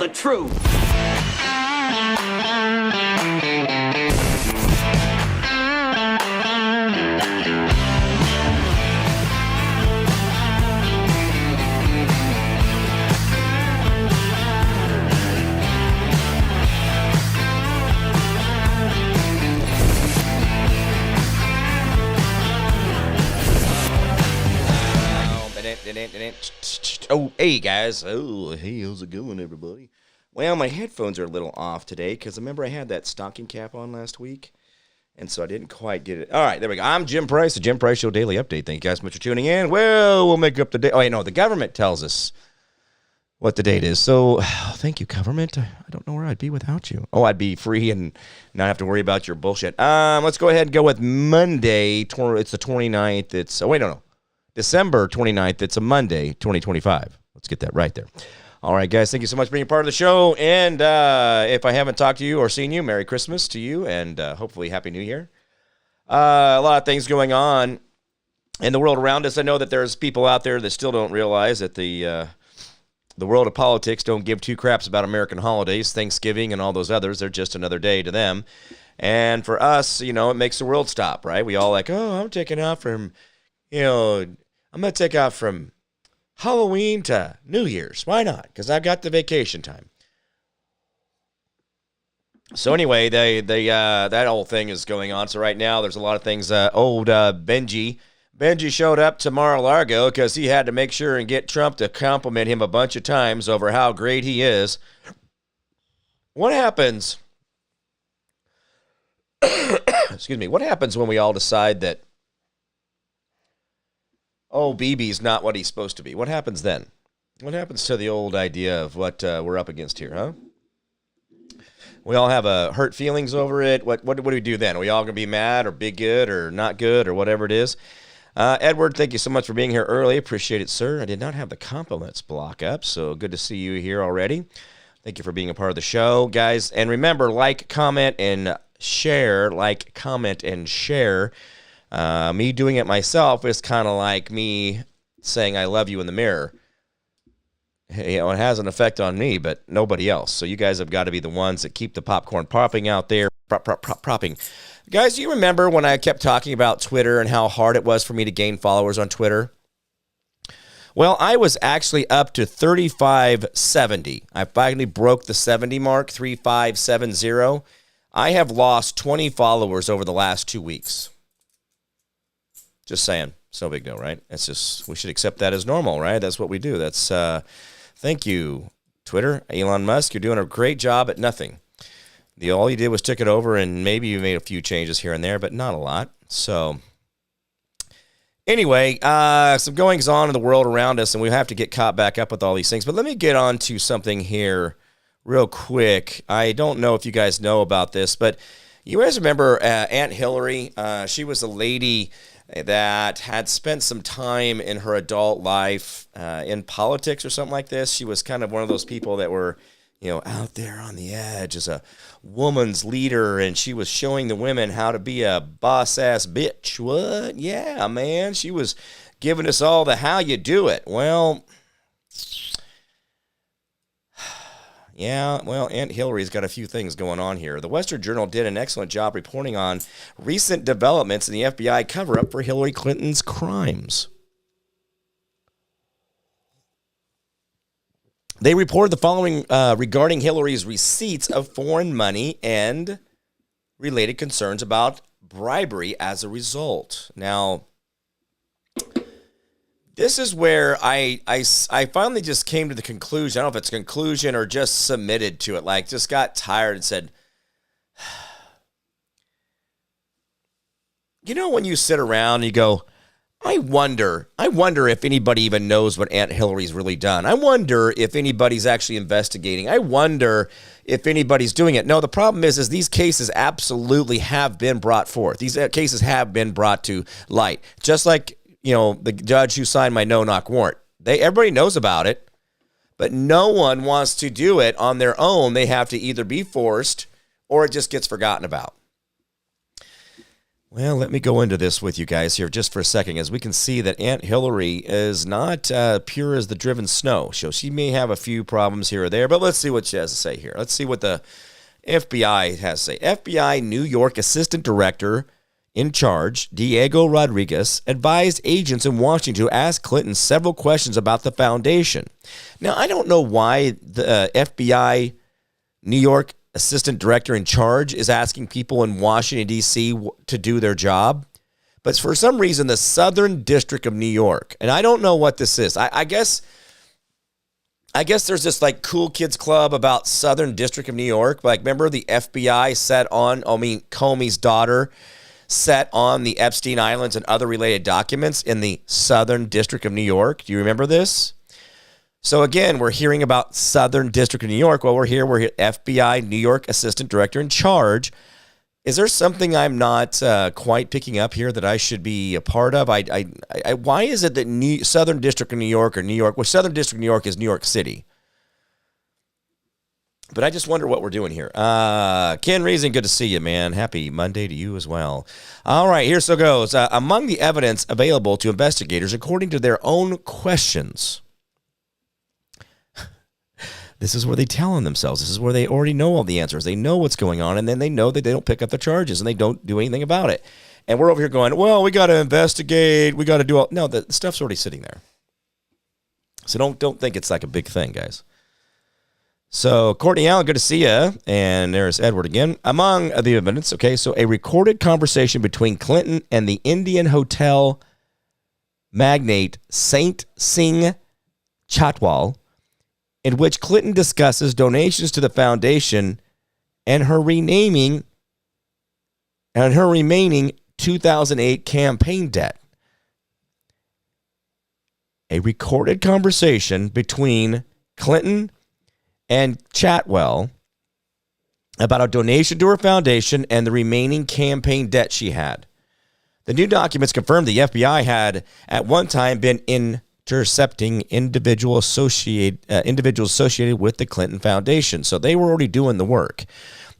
the truth. Oh, hey, guys. Oh, hey, how's it going, everybody? Well, my headphones are a little off today because remember I had that stocking cap on last week, and so I didn't quite get it. All right, there we go. I'm Jim Price, the Jim Price Show Daily Update. Thank you guys so much for tuning in. Well, we'll make up the date. Oh, wait, no, the government tells us what the date is. So, thank you, government. I don't know where I'd be without you. Oh, I'd be free and not have to worry about your bullshit. Let's go ahead and go with Monday. It's the 29th. It's, oh, wait, no. December 29th. It's a Monday, 2025. Let's get that right there. All right, guys, thank you so much for being part of the show. And if I haven't talked to you or seen you, Merry Christmas to you, and hopefully Happy New Year. A lot of things going on in the world around us. I know that there's people out there that still don't realize that the world of politics don't give two craps about American holidays, Thanksgiving and all those others. They're just another day to them. And for us, you know, it makes the world stop, right? We all like, oh, I'm taking off from, you know, I'm going to take off from Halloween to New Year's. Why not? Because I've got the vacation time. So anyway, that whole thing is going on. So right now, there's a lot of things. Benji showed up to Mar-a-Lago because he had to make sure and get Trump to compliment him a bunch of times over how great he is. What happens? Excuse me. What happens when we all decide that, oh, BB's not what he's supposed to be? What happens then? What happens to the old idea of what we're up against here, huh? We all have hurt feelings over it. What do we do then? Are we all going to be mad or be good or not good or whatever it is? Edward, thank you so much for being here early. Appreciate it, sir. I did not have the compliments block up, so good to see you here already. Thank you for being a part of the show, guys. And remember, like, comment, and share. Like, comment, and share. Me doing it myself is kind of like me saying I love you in the mirror. You know, it has an effect on me, but nobody else. So you guys have got to be the ones that keep the popcorn popping out there. Propping. Guys, do you remember when I kept talking about Twitter and how hard it was for me to gain followers on Twitter? Well, I was actually up to 3570. I finally broke the 70 mark, 3570. I have lost 20 followers over the last 2 weeks. Just saying. It's no big deal, right? It's just, we should accept that as normal, right? That's what we do. That's, thank you, Twitter. Elon Musk, you're doing a great job at nothing. All you did was took it over, and maybe you made a few changes here and there, but not a lot. So, anyway, some goings on in the world around us, and we have to get caught back up with all these things. But let me get on to something here real quick. I don't know if you guys know about this, but you guys remember Aunt Hillary? She was a lady that had spent some time in her adult life in politics or something like this. She was kind of one of those people that were, you know, out there on the edge as a woman's leader, and she was showing the women how to be a boss-ass bitch. What? Yeah, man. She was giving us all the how you do it. Well, yeah, well, Aunt Hillary's got a few things going on here. The Western Journal did an excellent job reporting on recent developments in the FBI cover-up for Hillary Clinton's crimes. They reported the following regarding Hillary's receipts of foreign money and related concerns about bribery as a result. Now, this is where I finally just came to the conclusion. I don't know if it's a conclusion or just submitted to it. Like, just got tired and said, you know, when you sit around and you go, I wonder if anybody even knows what Aunt Hillary's really done. I wonder if anybody's actually investigating. I wonder if anybody's doing it. No, the problem is these cases absolutely have been brought forth. These cases have been brought to light. Just like, you know, the judge who signed my no-knock warrant. Everybody knows about it, but no one wants to do it on their own. They have to either be forced or it just gets forgotten about. Well, let me go into this with you guys here just for a second, as we can see that Aunt Hillary is not pure as the driven snow. So she may have a few problems here or there, but let's see what she has to say here. Let's see what the FBI has to say. FBI New York Assistant Director in charge, Diego Rodriguez, advised agents in Washington to ask Clinton several questions about the foundation. Now, I don't know why the FBI New York Assistant Director in charge is asking people in Washington, D.C. to do their job. But for some reason, the Southern District of New York, and I don't know what this is. I guess there's this like cool kids club about Southern District of New York. Like, remember the FBI Comey's daughter set on the Epstein Islands and other related documents in the Southern District of New York. Do you remember this? So again, we're hearing about Southern District of New York. Well, we're FBI New York Assistant Director in charge. Is there something I'm not quite picking up here that I should be a part of? Why is it that Southern District of New York or New York, well, Southern District of New York is New York City. But I just wonder what we're doing here. Ken Reason, good to see you, man. Happy Monday to you as well. All right, here so goes. Among the evidence available to investigators, according to their own questions. This is where they tell on themselves. This is where they already know all the answers. They know what's going on, and then they know that they don't pick up the charges, and they don't do anything about it. And we're over here going, well, we got to investigate. We got to do all. No, the stuff's already sitting there. So don't think it's like a big thing, guys. So, Courtney Allen, good to see you. And there's Edward again. Among the evidence, okay, so a recorded conversation between Clinton and the Indian hotel magnate Saint Singh Chatwal, in which Clinton discusses donations to the foundation and her remaining 2008 campaign debt. A recorded conversation between Clinton and Chatwell about a donation to her foundation and the remaining campaign debt she had. The new documents confirmed the FBI had at one time been intercepting individuals associated with the Clinton Foundation. So they were already doing the work.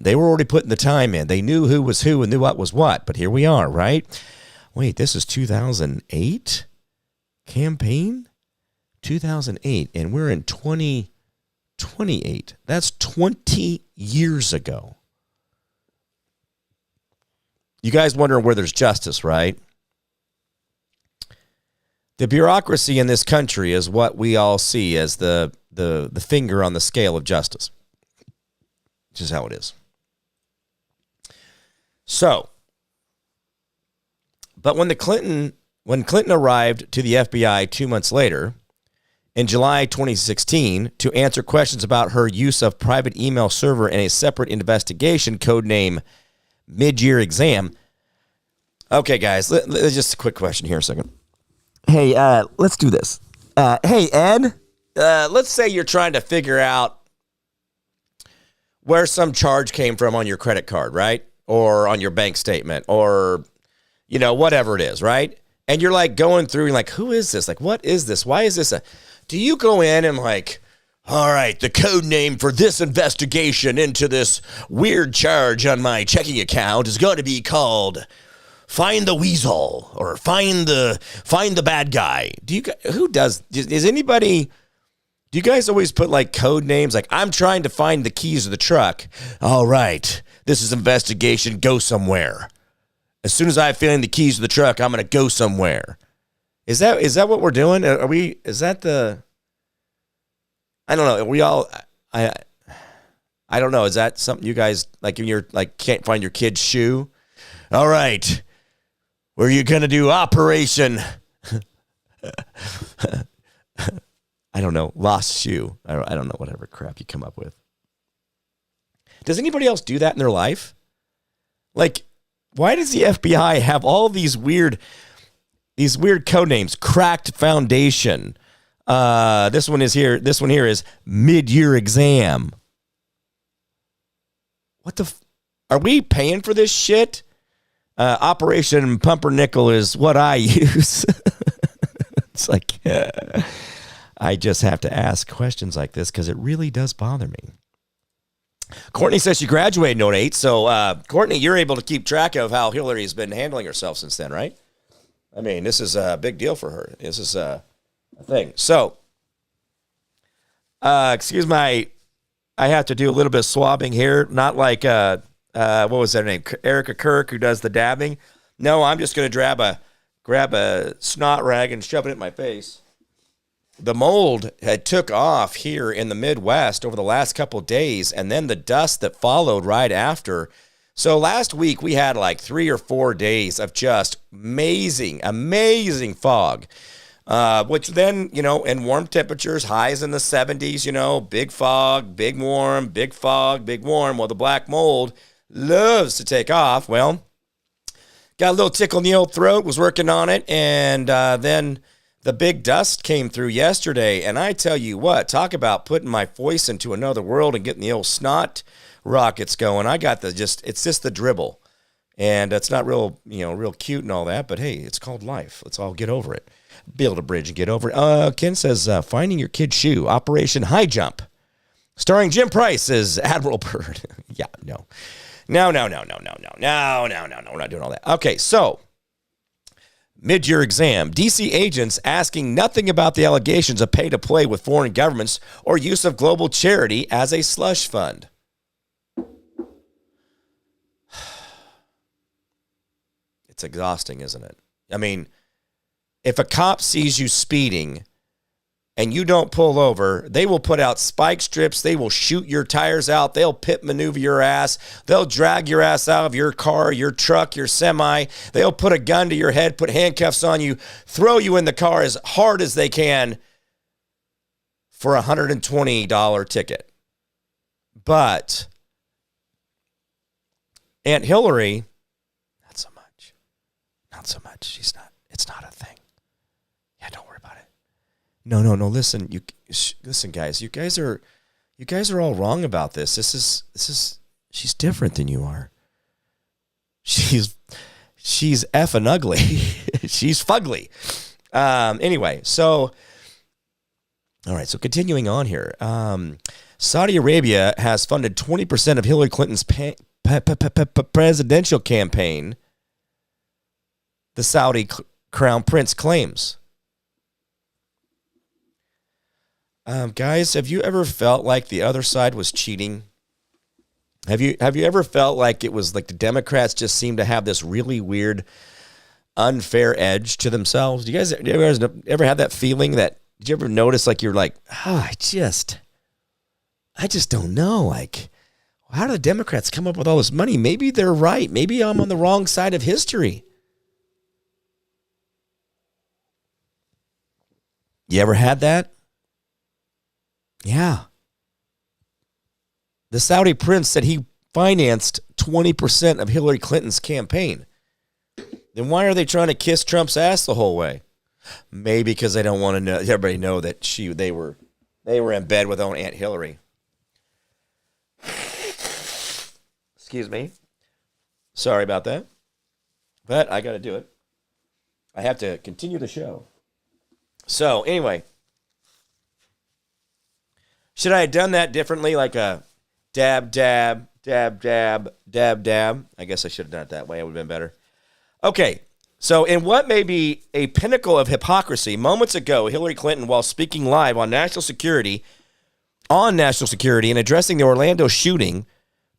They were already putting the time in. They knew who was who and knew what was what. But here we are, right? Wait, this is 2008 campaign? 2008, and we're in 2028. That's 20 years ago. You guys wondering where there's justice, right? The bureaucracy in this country is what we all see as the finger on the scale of justice. Which is how it is. So, but when Clinton arrived to the FBI 2 months later, in July 2016, to answer questions about her use of private email server in a separate investigation, codename Mid-Year Exam. Okay, guys, just a quick question here a second. Hey, let's do this. Hey, Ed, let's say you're trying to figure out where some charge came from on your credit card, right? Or on your bank statement, or, whatever it is, right? And you're like going through and like, who is this? Like, what is this? Why is this do you go in and like, all right, the code name for this investigation into this weird charge on my checking account is going to be called Find the Weasel or Find the Bad Guy. Do you guys always put like code names? Like, I'm trying to find the keys of the truck. All right, this is investigation. Go somewhere. As soon as I find the keys of the truck, I'm going to go somewhere. Is that what we're doing? I don't know. I don't know. Is that something you guys, like, when you're like, can't find your kid's shoe? All right. Were you going to do Operation? I don't know. Lost shoe. I don't know, whatever crap you come up with. Does anybody else do that in their life? Like, why does the FBI have all these weird code names? Cracked Foundation. This one here is Mid-Year Exam. What the? Are we paying for this shit? Operation Pumpernickel is what I use. It's like, I just have to ask questions like this because it really does bother me. Courtney says she graduated in 08. So, Courtney, you're able to keep track of how Hillary has been handling herself since then, right? I mean, this is a big deal for her. This is a thing. So, excuse my, I have to do a little bit of swabbing here. Not like, what was her name? Erica Kirk, who does the dabbing. No, I'm just going to grab a snot rag and shove it in my face. The mold had took off here in the Midwest over the last couple of days, and then the dust that followed right after. So last week we had like 3 or 4 days of just amazing fog, which then, in warm temperatures, highs in the 70s, big fog, big warm, big fog, big warm. Well, the black mold loves to take off. Well, got a little tickle in the old throat, was working on it, and then the big dust came through yesterday, and I tell you what, talk about putting my voice into another world and getting the old snot rockets going. I got it's just the dribble, and it's not real cute and all that, but hey, it's called life. Let's all get over it. Build a bridge and get over it. Ken says, finding your kid's shoe, Operation High Jump, starring Jim Price as Admiral Byrd. Yeah, no. No, we're not doing all that. Okay, so mid-year exam. D.C. agents asking nothing about the allegations of pay to play with foreign governments or use of global charity as a slush fund. It's exhausting, isn't it? I mean, if a cop sees you speeding and you don't pull over, they will put out spike strips. They will shoot your tires out. They'll pit maneuver your ass. They'll drag your ass out of your car, your truck, your semi. They'll put a gun to your head, put handcuffs on you, throw you in the car as hard as they can for a $120 ticket. But Aunt Hillary, not so much. It's not a thing. Yeah, don't worry about it. No. Listen, guys. You guys are all wrong about this. This is. She's different than you are. She's effing ugly. She's fugly. Anyway, so all right. So continuing on here, Saudi Arabia has funded 20% of Hillary Clinton's presidential campaign. The Saudi crown prince claims. Guys, have you ever felt like the other side was cheating? Have you ever felt like it was like the Democrats just seem to have this really weird, unfair edge to themselves? Do you guys ever had that feeling did you ever notice like you're like, I just don't know. Like, how do the Democrats come up with all this money? Maybe they're right. Maybe I'm on the wrong side of history. You ever had that? Yeah. The Saudi prince said he financed 20% of Hillary Clinton's campaign. Then why are they trying to kiss Trump's ass the whole way? Maybe because they don't want to everybody know that they were in bed with own Aunt Hillary. Excuse me. Sorry about that. But I got to do it. I have to continue the show. So, anyway, should I have done that differently, like a dab, dab, dab, dab, dab, dab? I guess I should have done it that way. It would have been better. Okay, so in what may be a pinnacle of hypocrisy, moments ago, Hillary Clinton, while speaking live on national security and addressing the Orlando shooting,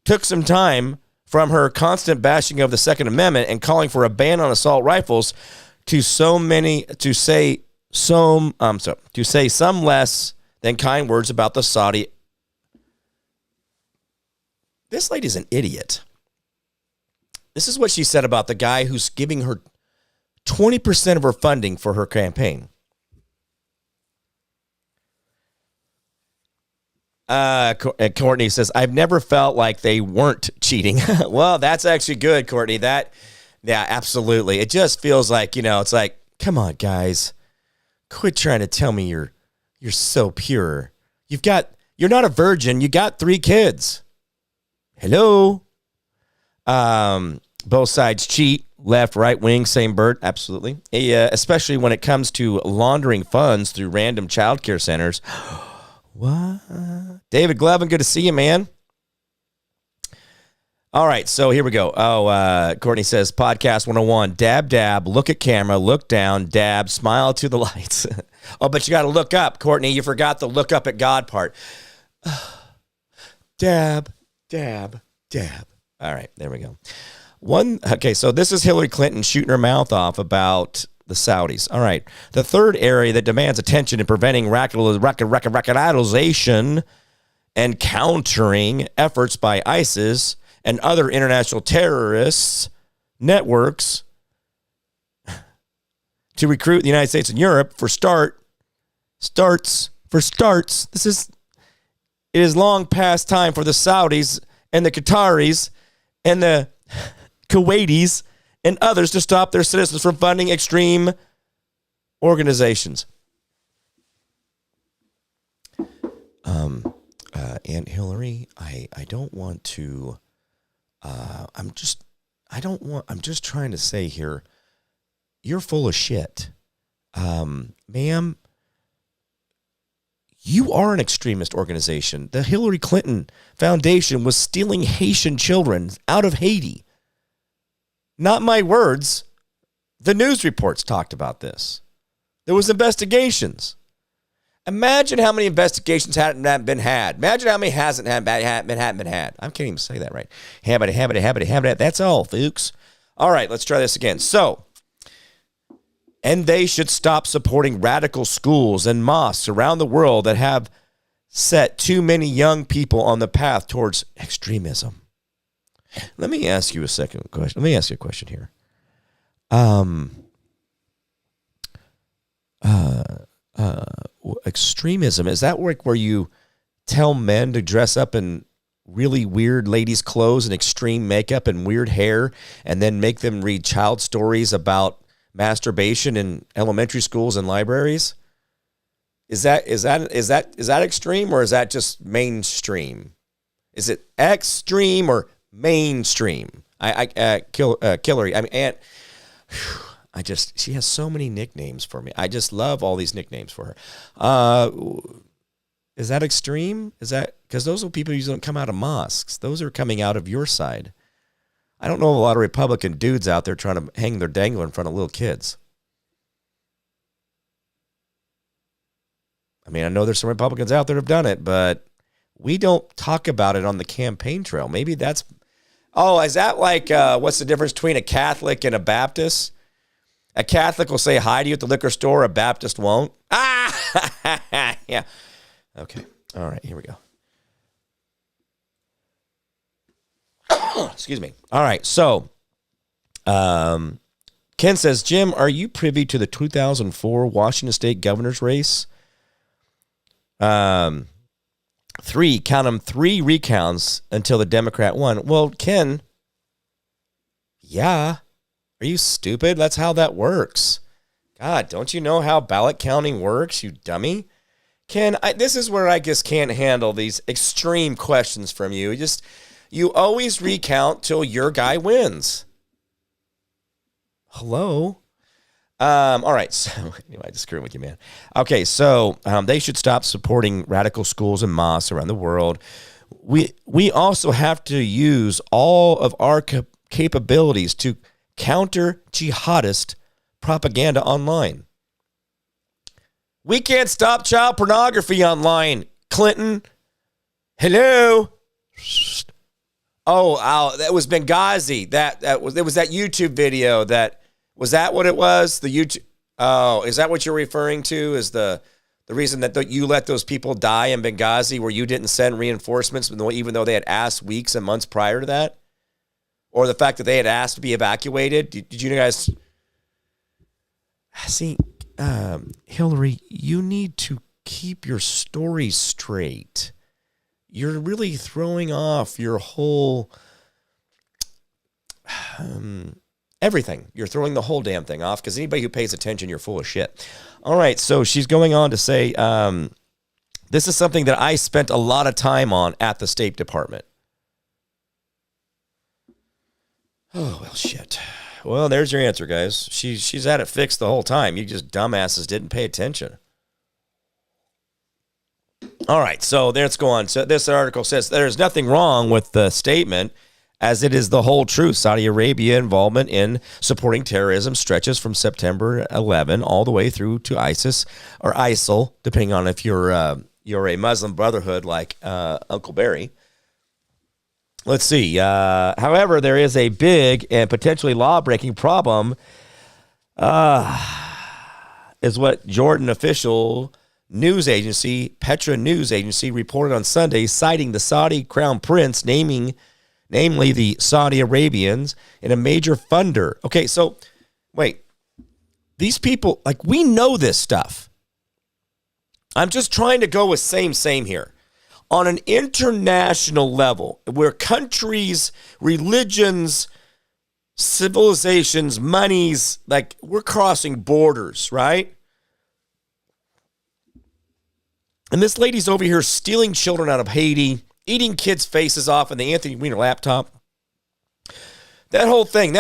took some time from her constant bashing of the Second Amendment and calling for a ban on assault rifles to say some less than kind words about the Saudi. This lady's an idiot. This is what she said about the guy who's giving her 20% of her funding for her campaign. Courtney says, I've never felt like they weren't cheating. Well, that's actually good, Courtney. Yeah, absolutely. It just feels like, it's like, come on, guys. Quit trying to tell me you're so pure. You're not a virgin. You got 3 kids. Hello. Both sides cheat. Left, right wing, same bird. Absolutely. Especially when it comes to laundering funds through random child care centers. What? David Glovin, good to see you, man. All right, so here we go. Courtney says, podcast 101, dab, dab, look at camera, look down, dab, smile to the lights. Oh, but you got to look up, Courtney. You forgot the look up at God part. Dab, dab, dab. All right, there we go. Okay, so this is Hillary Clinton shooting her mouth off about the Saudis. All right, the third area that demands attention in preventing radicalization and countering efforts by ISIS and other international terrorists networks to recruit the United States and Europe it is long past time for the Saudis and the Qataris and the Kuwaitis and others to stop their citizens from funding extreme organizations. Aunt Hillary, I don't want to. I'm just trying to say here, you're full of shit. Ma'am, you are an extremist organization. The Hillary Clinton Foundation was stealing Haitian children out of Haiti. Not my words. The news reports talked about this. There was investigations. Imagine how many investigations hadn't been had. Imagine how many hadn't been had. I can't even say that right. Habit. That's all, folks. All right, let's try this again. So, and they should stop supporting radical schools and mosques around the world that have set too many young people on the path towards extremism. Let me ask you a second question. Let me ask you a question here. Extremism, is that where you tell men to dress up in really weird ladies' clothes and extreme makeup and weird hair and then make them read child stories about masturbation in elementary schools and libraries? Is that extreme, or is that just mainstream? Is it extreme or mainstream? Hillary, I mean, Aunt, she has so many nicknames for me. I just love all these nicknames for her. Is that extreme? Is that, because those are people who don't come out of mosques. Those are coming out of your side. I don't know a lot of Republican dudes out there trying to hang their dangler in front of little kids. I mean, I know there's some Republicans out there who have done it, but we don't talk about it on the campaign trail. Maybe that's, is that like, what's the difference between a Catholic and a Baptist? A Catholic will say hi to you at the liquor store. A Baptist won't. Yeah. Okay. All right. Here we go. Excuse me. All right. So, Ken says, Jim, are you privy to the 2004 Washington State governor's race? Three recounts until the Democrat won. Well, Ken, yeah. Are you stupid? That's how that works. God, don't you know how ballot counting works, you dummy? Ken, this is where I just can't handle these extreme questions from you. You always recount till your guy wins. Hello? All right, so anyway, I just screwing with you, man. Okay, so they should stop supporting radical schools and mosques around the world. We also have to use all of our capabilities to counter jihadist propaganda online. We can't stop child pornography online, Clinton. Hello? Oh, that was Benghazi. It was that YouTube video was that what it was? The YouTube. Oh, is that what you're referring to? Is the reason that you let those people die in Benghazi, where you didn't send reinforcements, even though they had asked weeks and months prior to that? Or the fact that they had asked to be evacuated? Did you guys see, Hillary, you need to keep your story straight. You're really throwing off your whole everything. You're throwing the whole damn thing off, because anybody who pays attention, you're full of shit. All right, so she's going on to say, this is something that I spent a lot of time on at the State Department. Oh, well, shit. Well, there's your answer, guys. She's had it fixed the whole time. You just dumbasses didn't pay attention. All right, so let's go on. So this article says there's nothing wrong with the statement. as it is the whole truth. Saudi Arabia involvement in supporting terrorism stretches from September 11 all the way through to ISIS or ISIL, depending on if you're a Muslim Brotherhood like Uncle Barry. Let's see. However, there is a big and potentially law-breaking problem, is what Jordan official news agency, Petra News Agency, reported on Sunday, citing the Saudi crown prince, namely the Saudi Arabians, in a major funder. Okay, so wait. These people, like, we know this stuff. I'm just trying to go with same here. On an international level, where countries, religions, civilizations, monies, like, we're crossing borders, right? And this lady's over here stealing children out of Haiti, eating kids' faces off in the Anthony Weiner laptop. That whole thing,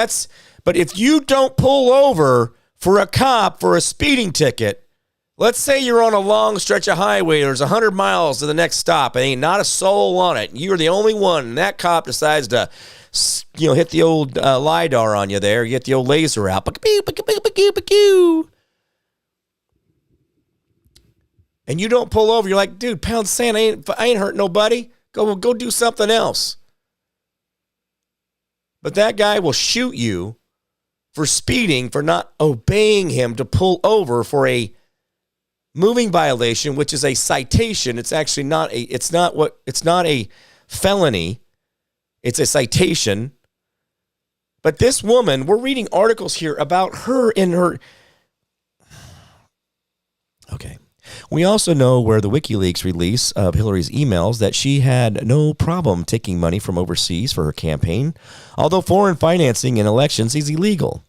but if you don't pull over for a cop for a speeding ticket, let's say you're on a long stretch of highway, there's 100 miles to the next stop, and ain't not a soul on it, and you're the only one, and that cop decides to, hit the old LiDAR on you there, get the old laser out, and you don't pull over, you're like, dude, pound sand, I ain't hurt nobody. Go do something else. But that guy will shoot you for speeding, for not obeying him to pull over for a moving violation, which is a citation. It's actually it's not a felony. It's a citation. But this woman, we're reading articles here about her in her. Okay. We also know where the WikiLeaks release of Hillary's emails that she had no problem taking money from overseas for her campaign, although foreign financing in elections is illegal.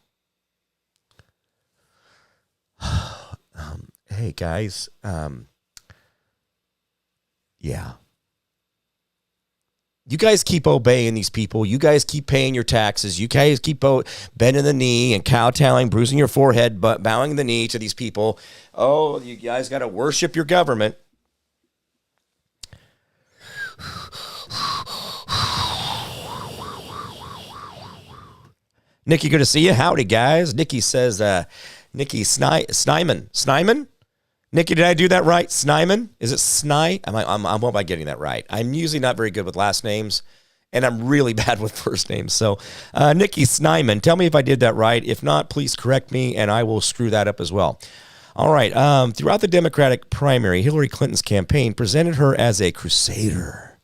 Hey, guys. Yeah. You guys keep obeying these people. You guys keep paying your taxes. You guys keep bending the knee and kowtowing, bruising your forehead, but bowing the knee to these people. Oh, you guys got to worship your government. Nikki, good to see you. Howdy, guys. Nikki says, Nikki Snyman? Nikki, did I do that right? Snyman? Is it Sny? I'm hope I'm getting that right. I'm usually not very good with last names, and I'm really bad with first names. So, Nikki Snyman, tell me if I did that right. If not, please correct me, and I will screw that up as well. All right. Throughout the Democratic primary, Hillary Clinton's campaign presented her as a crusader,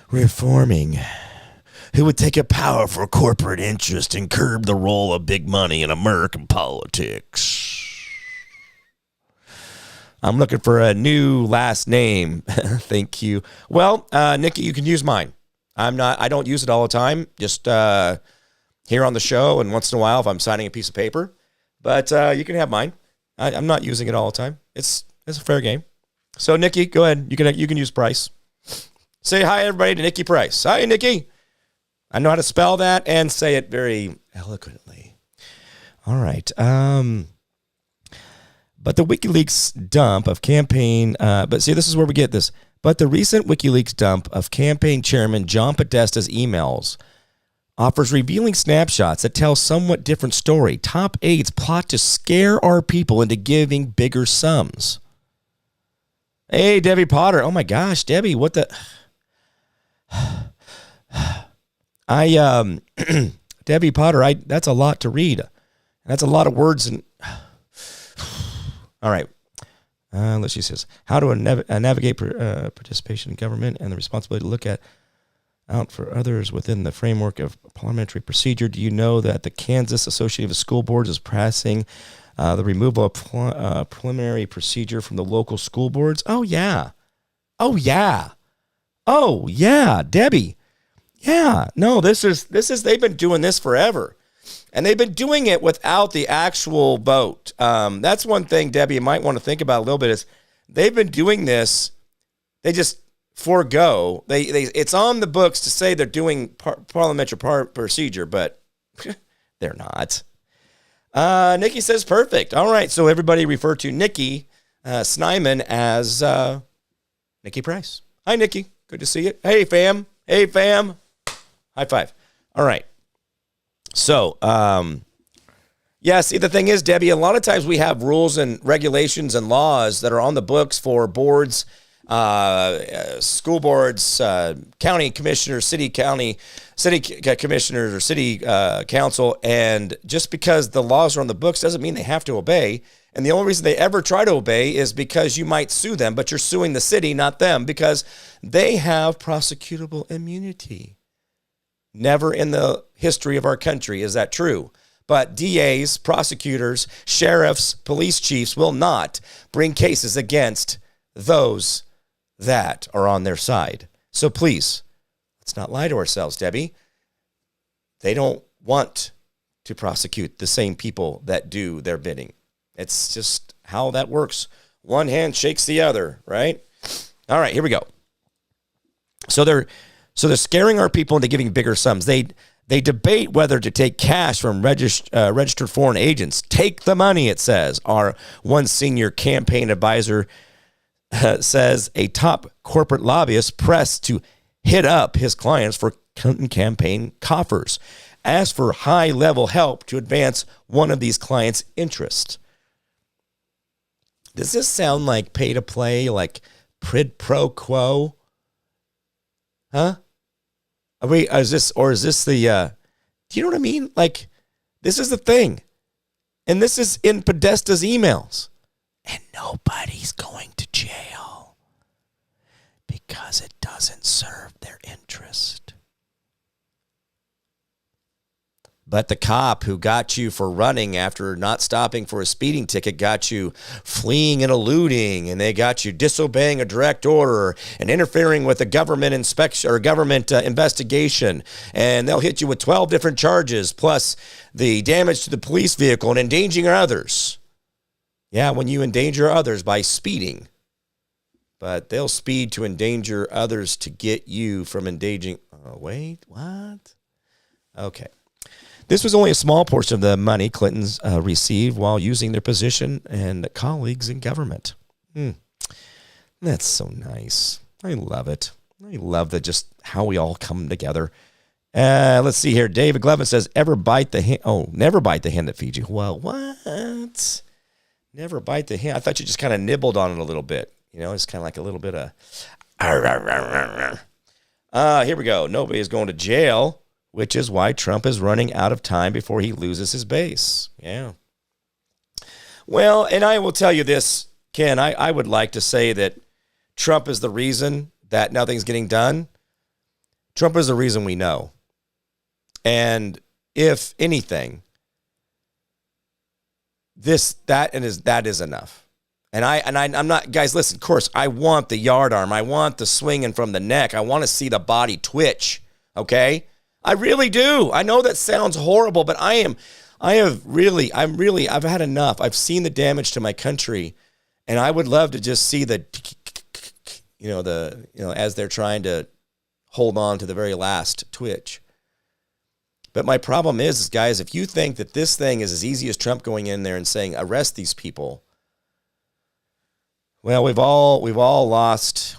reforming, who would take a powerful corporate interest and curb the role of big money in American politics. I'm looking for a new last name. Thank you. Well, Nikki, you can use mine. I don't use it all the time. Just here on the show and once in a while if I'm signing a piece of paper. But you can have mine. I'm not using it all the time. It's a fair game. So, Nikki, go ahead. You can use Price. Say hi, everybody, to Nikki Price. Hi, Nikki. I know how to spell that and say it very eloquently. All right. But the WikiLeaks dump of campaign, but see, this is where we get this. But the recent WikiLeaks dump of campaign chairman John Podesta's emails offers revealing snapshots that tell somewhat different story. Top aides plot to scare our people into giving bigger sums. Hey, Debbie Potter. Oh my gosh, Debbie, what the? Debbie Potter, that's a lot to read. That's a lot of words and. All right. Let's see. Says how to navigate participation in government and the responsibility to look out for others within the framework of parliamentary procedure. Do you know that the Kansas Association of School Boards is passing the removal of preliminary procedure from the local school boards? Oh yeah, Debbie. Yeah. No, this is they've been doing this forever. And they've been doing it without the actual vote. That's one thing, Debbie, you might want to think about a little bit is they've been doing this. They just forego. It's on the books to say they're doing parliamentary procedure, but they're not. Nikki says perfect. All right, so everybody refer to Nikki Snyman as Nikki Price. Hi, Nikki. Good to see you. Hey, fam. High five. All right. So, yeah, see, the thing is, Debbie, a lot of times we have rules and regulations and laws that are on the books for boards, school boards, county commissioners, city commissioners, or city council. And just because the laws are on the books doesn't mean they have to obey. And the only reason they ever try to obey is because you might sue them, but you're suing the city, not them, because they have prosecutable immunity. Never in the history of our country is that true. But DAs, prosecutors, sheriffs, police chiefs will not bring cases against those that are on their side. So please, let's not lie to ourselves, Debbie. They don't want to prosecute the same people that do their bidding. It's just how that works. One hand shakes the other, right? All right, here we go. So they're scaring our people into giving bigger sums. They debate whether to take cash from registered foreign agents. Take the money, it says. Our one senior campaign advisor says a top corporate lobbyist pressed to hit up his clients for Clinton campaign coffers. Asked for high-level help to advance one of these clients' interests. Does this sound like pay-to-play, like quid pro quo? Huh? Is this the, do you know what I mean? Like, this is the thing. And this is in Podesta's emails. And nobody's going to jail because it doesn't serve their interest. But the cop who got you for running after not stopping for a speeding ticket got you fleeing and eluding, and they got you disobeying a direct order and interfering with a government inspection or government investigation. And they'll hit you with 12 different charges, plus the damage to the police vehicle and endangering others. Yeah, when you endanger others by speeding. But they'll speed to endanger others to get you from endangering. Oh, wait, what? Okay. This was only a small portion of the money Clintons received while using their position and colleagues in government. That's so nice. I love it. I love just how we all come together. Let's see here. David Glevin says, never bite the hand that feeds you. Well, what? Never bite the hand. I thought you just kind of nibbled on it a little bit. You know, it's kind of like a little bit of... Here we go. Nobody is going to jail, which is why Trump is running out of time before he loses his base. Yeah. Well, and I will tell you this, Ken, I would like to say that Trump is the reason that nothing's getting done. Trump is the reason we know. And if anything, that is enough. And I'm not, guys, listen, of course, I want the yard arm. I want the swinging from the neck. I want to see the body twitch, okay? I really do. I know that sounds horrible, but I've had enough. I've seen the damage to my country, and I would love to just see as they're trying to hold on to the very last twitch. But my problem is, guys, if you think that this thing is as easy as Trump going in there and saying, arrest these people, well, we've all lost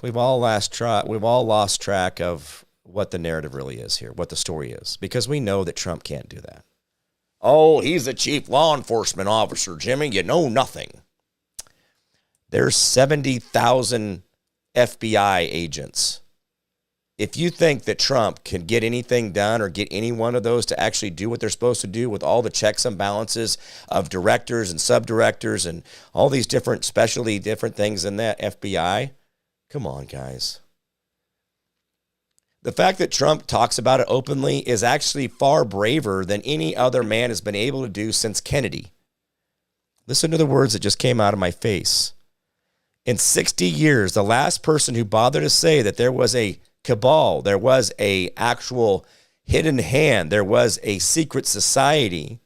track of what the narrative really is here, what the story is, because we know that Trump can't do that. Oh, he's the chief law enforcement officer, Jimmy. You know nothing. There's 70,000 FBI agents. If you think that Trump can get anything done or get any one of those to actually do what they're supposed to do with all the checks and balances of directors and subdirectors and all these different things in that FBI, come on, guys. The fact that Trump talks about it openly is actually far braver than any other man has been able to do since Kennedy. Listen to the words that just came out of my face. In 60 years, the last person who bothered to say that there was a cabal, there was a actual hidden hand, there was a secret society.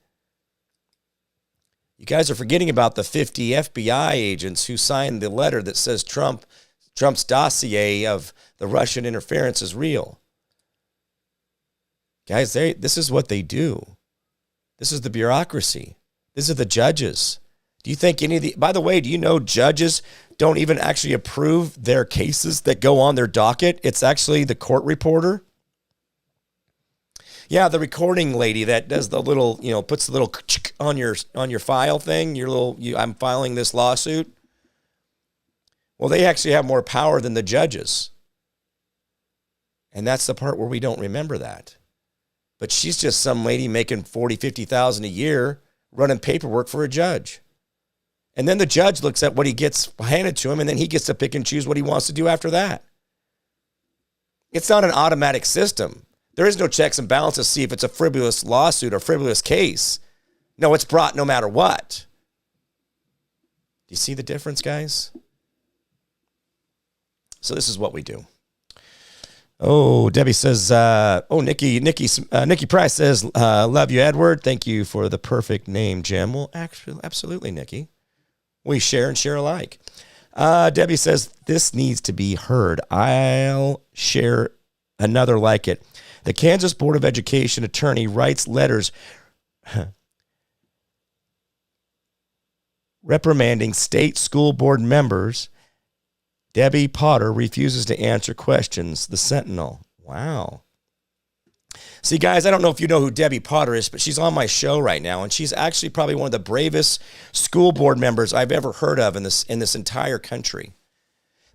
You guys are forgetting about the 50 FBI agents who signed the letter that says Trump's dossier of the Russian interference is real. Guys, this is what they do. This is the bureaucracy. This is the judges. Do you think by the way, do you know judges don't even actually approve their cases that go on their docket? It's actually the court reporter. Yeah, the recording lady that does the little, puts the little on your file thing, I'm filing this lawsuit. Well, they actually have more power than the judges. And that's the part where we don't remember that. But she's just some lady making $40,000, $50,000 a year running paperwork for a judge. And then the judge looks at what he gets handed to him, and then he gets to pick and choose what he wants to do after that. It's not an automatic system. There is no checks and balances to see if it's a frivolous lawsuit or frivolous case. No, it's brought no matter what. Do you see the difference, guys? So this is what we do. Oh, Debbie says, Nikki Price says, love you, Edward. Thank you for the perfect name, Jim. Well, actually, absolutely, Nikki. We share and share alike. Debbie says, this needs to be heard. I'll share another like it. The Kansas Board of Education attorney writes letters reprimanding state school board members. Debbie Potter refuses to answer questions. The Sentinel. Wow. See, guys, I don't know if you know who Debbie Potter is, but she's on my show right now, and she's actually probably one of the bravest school board members I've ever heard of in this entire country.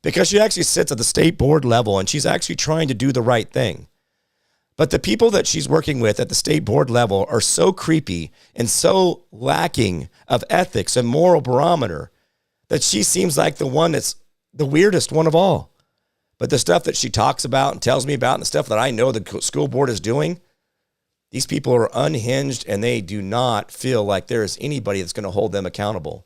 Because she actually sits at the state board level, and she's actually trying to do the right thing. But the people that she's working with at the state board level are so creepy and so lacking of ethics and moral barometer that she seems like the one that's the weirdest one of all. But the stuff that she talks about and tells me about and the stuff that I know the school board is doing, these people are unhinged and they do not feel like there is anybody that's going to hold them accountable.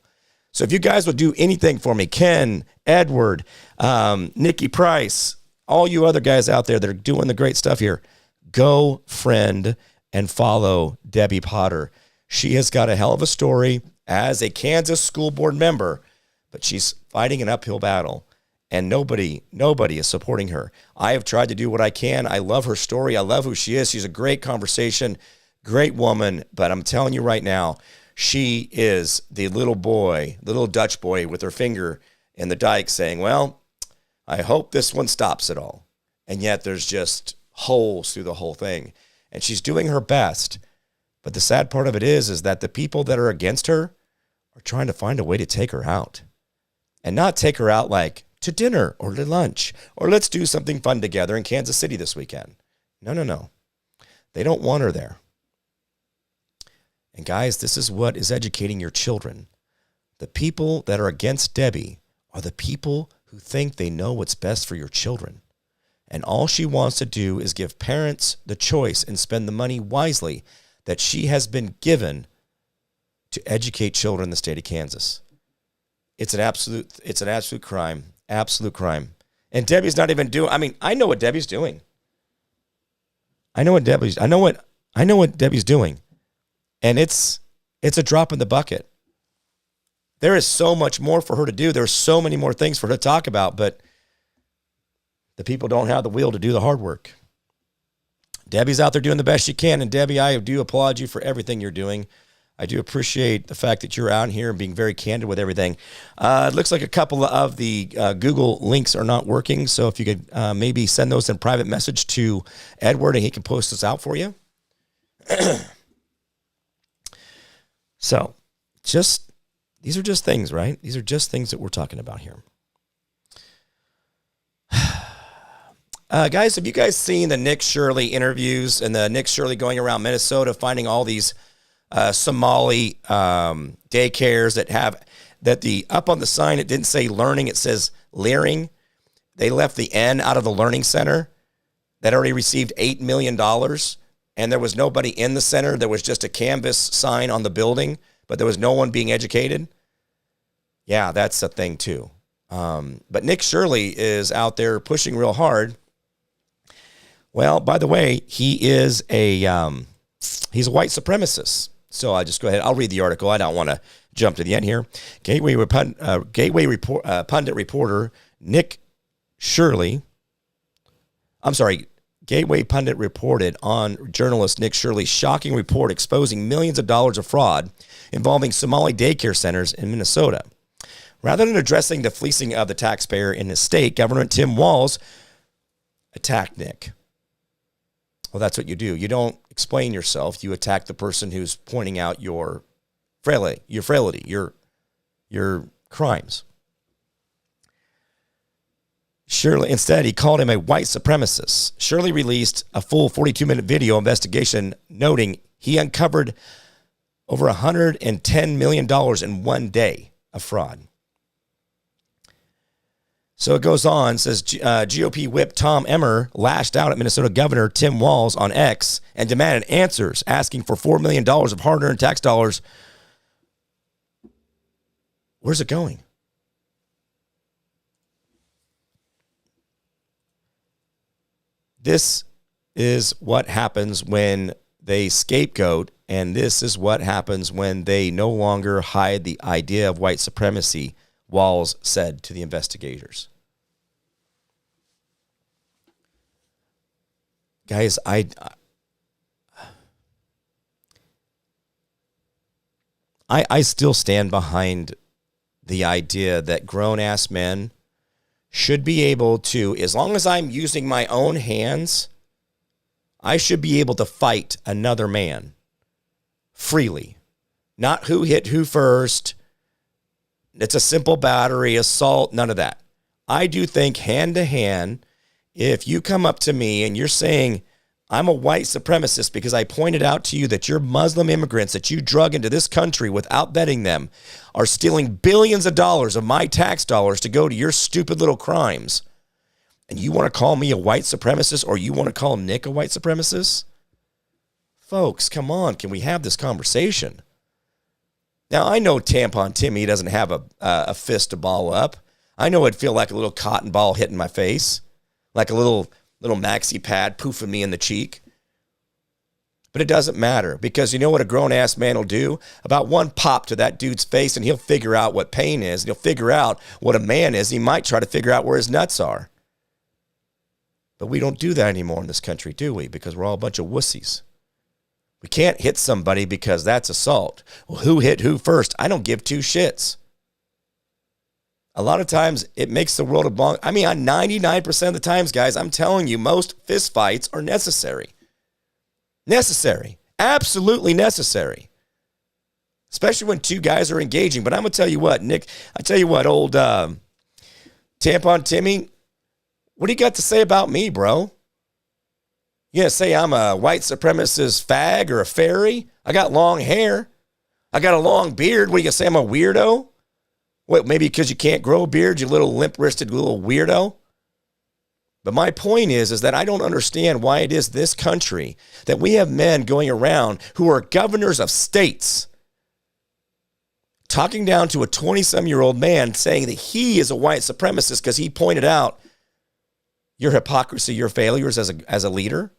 So if you guys would do anything for me, Ken, Edward, Nikki Price, all you other guys out there that are doing the great stuff here, go friend and follow Debbie Potter. She has got a hell of a story as a Kansas school board member, but she's fighting an uphill battle. And nobody is supporting her. I have tried to do what I can. I love her story. I love who she is. She's a great conversation, great woman. But I'm telling you right now, she is the little Dutch boy with her finger in the dike saying, well, I hope this one stops it all. And yet there's just holes through the whole thing. And she's doing her best. But the sad part of it is that the people that are against her are trying to find a way to take her out. And not take her out like, to dinner or to lunch, or let's do something fun together in Kansas City this weekend. No. They don't want her there. And guys, this is what is educating your children. The people that are against Debbie are the people who think they know what's best for your children. And all she wants to do is give parents the choice and spend the money wisely that she has been given to educate children in the state of Kansas. It's an absolute crime. Absolute crime. And Debbie's not even doing, I know what Debbie's doing. I know what Debbie's doing. And it's a drop in the bucket. There is so much more for her to do. There's so many more things for her to talk about, but the people don't have the will to do the hard work. Debbie's out there doing the best she can. And Debbie, I do applaud you for everything you're doing. I do appreciate the fact that you're out here and being very candid with everything. It looks like a couple of the Google links are not working. So if you could maybe send those in private message to Edward and he can post this out for you. So these are just things, right? These are just things that we're talking about here. Guys, have you guys seen the Nick Shirley interviews and the Nick Shirley going around Minnesota finding all these Somali daycares that the up on the sign, it didn't say learning, it says leering. They left the N out of the learning center that already received $8 million. And there was nobody in the center. There was just a canvas sign on the building, but there was no one being educated. Yeah, that's a thing too. But Nick Shirley is out there pushing real hard. Well, by the way, he's a white supremacist. So I'll just go ahead. I'll read the article. I don't want to jump to the end here. Gateway pundit reporter Nick Shirley. Gateway pundit reported on journalist Nick Shirley's shocking report exposing millions of dollars of fraud involving Somali daycare centers in Minnesota. Rather than addressing the fleecing of the taxpayer in his state, Governor Tim Walz attacked Nick. Well, that's what you do. You don't explain yourself. You attack the person who's pointing out your frailty, your crimes. Shirley, instead, he called him a white supremacist. Shirley released a full 42-minute video investigation noting he uncovered over $110 million in one day of fraud. So it goes on, says GOP whip Tom Emmer lashed out at Minnesota Governor Tim Walz on X and demanded answers, asking for $4 million of hard-earned tax dollars. Where's it going? This is what happens when they scapegoat, and this is what happens when they no longer hide the idea of white supremacy, Walz said to the investigators. Guys, I still stand behind the idea that grown-ass men should be able to, as long as I'm using my own hands, I should be able to fight another man freely. Not who hit who first. It's a simple battery, assault, none of that. I do think hand to hand, if you come up to me and you're saying, I'm a white supremacist because I pointed out to you that your Muslim immigrants that you drug into this country without vetting them are stealing billions of dollars of my tax dollars to go to your stupid little crimes, and you want to call me a white supremacist, or you want to call Nick a white supremacist? Folks, come on. Can we have this conversation? Now, I know Tampon Timmy doesn't have a fist to ball up. I know it'd feel like a little cotton ball hitting my face, like a little maxi pad poofing me in the cheek. But it doesn't matter, because you know what a grown-ass man will do? About one pop to that dude's face, and he'll figure out what pain is, and he'll figure out what a man is. He might try to figure out where his nuts are. But we don't do that anymore in this country, do we? Because we're all a bunch of wussies. We can't hit somebody because that's assault. Well, who hit who first? I don't give two shits. A lot of times it makes the world a bong. I mean, on 99% of the times, guys, I'm telling you, most fist fights are necessary. Necessary. Absolutely necessary. Especially when two guys are engaging. But I'm going to tell you what, Nick, I tell you what, old Tampon Timmy, what do you got to say about me, bro? You going to say I'm a white supremacist fag or a fairy? I got long hair. I got a long beard. What, are you going to say I'm a weirdo? What, maybe because you can't grow a beard, you little limp-wristed little weirdo? But my point is that I don't understand why it is this country that we have men going around who are governors of states talking down to a 20-some-year-old man saying that he is a white supremacist because he pointed out your hypocrisy, your failures as a leader.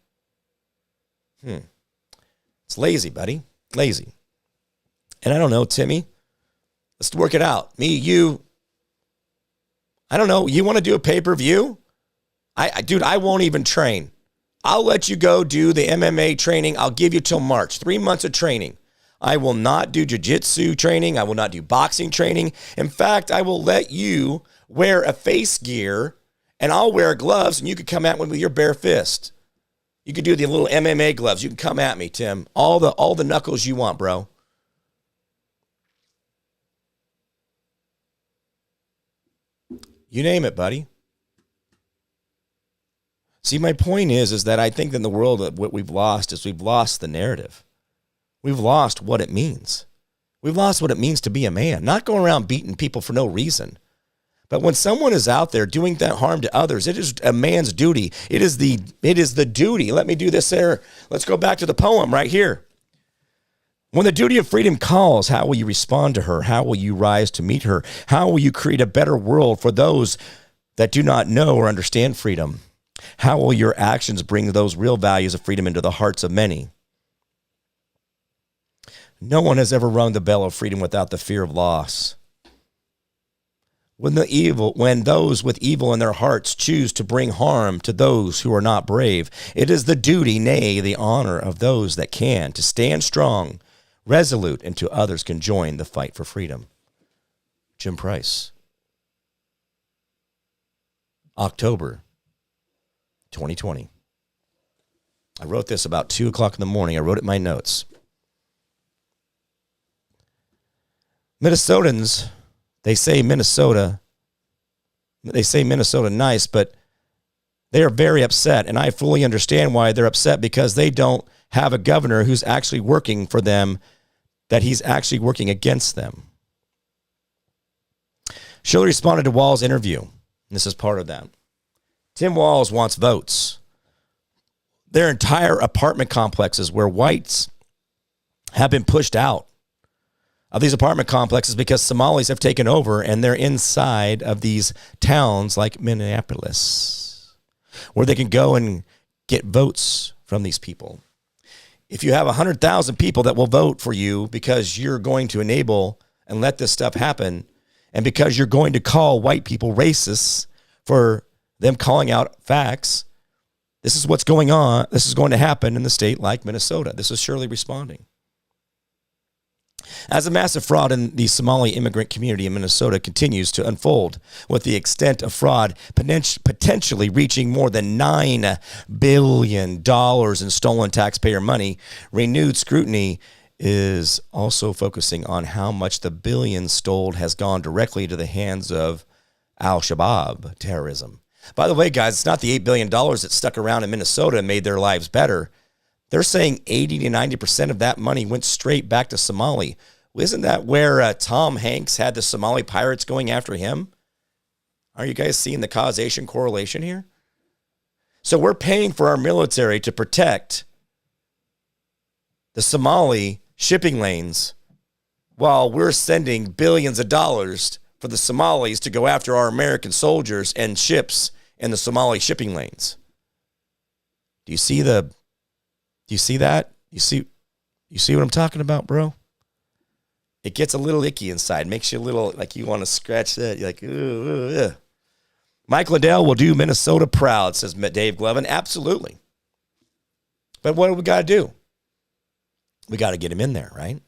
It's lazy, buddy. Lazy. And I don't know, Timmy. Let's work it out. Me, you. I don't know. You want to do a pay-per-view? Dude, I won't even train. I'll let you go do the MMA training. I'll give you till March. 3 months of training. I will not do jiu-jitsu training. I will not do boxing training. In fact, I will let you wear a face gear, and I'll wear gloves, and you can come at me with your bare fist. You can do the little MMA gloves. You can come at me, Tim. All the knuckles you want, bro. You name it, buddy. See, my point is that I think in the world what we've lost is we've lost the narrative. We've lost what it means. We've lost what it means to be a man, not going around beating people for no reason. But when someone is out there doing that harm to others, it is a man's duty. It is the duty. Let me do this there. Let's go back to the poem right here. When the duty of freedom calls, how will you respond to her? How will you rise to meet her? How will you create a better world for those that do not know or understand freedom? How will your actions bring those real values of freedom into the hearts of many? No one has ever rung the bell of freedom without the fear of loss. When those with evil in their hearts choose to bring harm to those who are not brave, it is the duty, nay, the honor of those that can, to stand strong, resolute, until others can join the fight for freedom. Jim Price. October 2020. I wrote this about 2 o'clock in the morning. I wrote it in my notes. Minnesotans, they say Minnesota nice, but they are very upset, and I fully understand why they're upset, because they don't have a governor who's actually working for them, that he's actually working against them. Shirley responded to Walz' interview, and this is part of that. Tim Walz wants votes. Their entire apartment complexes where whites have been pushed out of these apartment complexes because Somalis have taken over, and they're inside of these towns like Minneapolis, where they can go and get votes from these people. If you have 100,000 people that will vote for you because you're going to enable and let this stuff happen, and because you're going to call white people racists for them calling out facts, this is what's going on. This is going to happen in the state like Minnesota. This is Shirley responding. As a massive fraud in the Somali immigrant community in Minnesota continues to unfold, with the extent of fraud potentially reaching more than $9 billion in stolen taxpayer money, renewed scrutiny is also focusing on how much the billions stolen has gone directly to the hands of al-Shabaab terrorism. By the way, guys, it's not the $8 billion that stuck around in Minnesota and made their lives better. They're saying 80 to 90% of that money went straight back to Somali. Isn't that where Tom Hanks had the Somali pirates going after him? Are you guys seeing the causation correlation here? So we're paying for our military to protect the Somali shipping lanes while we're sending billions of dollars for the Somalis to go after our American soldiers and ships in the Somali shipping lanes. Do you see that? You see what I'm talking about, bro? It gets a little icky inside. Makes you a little like you want to scratch that. You're like, ugh. Mike Lindell will do Minnesota proud, says Dave Glovin. Absolutely. But what do we got to do? We got to get him in there, right?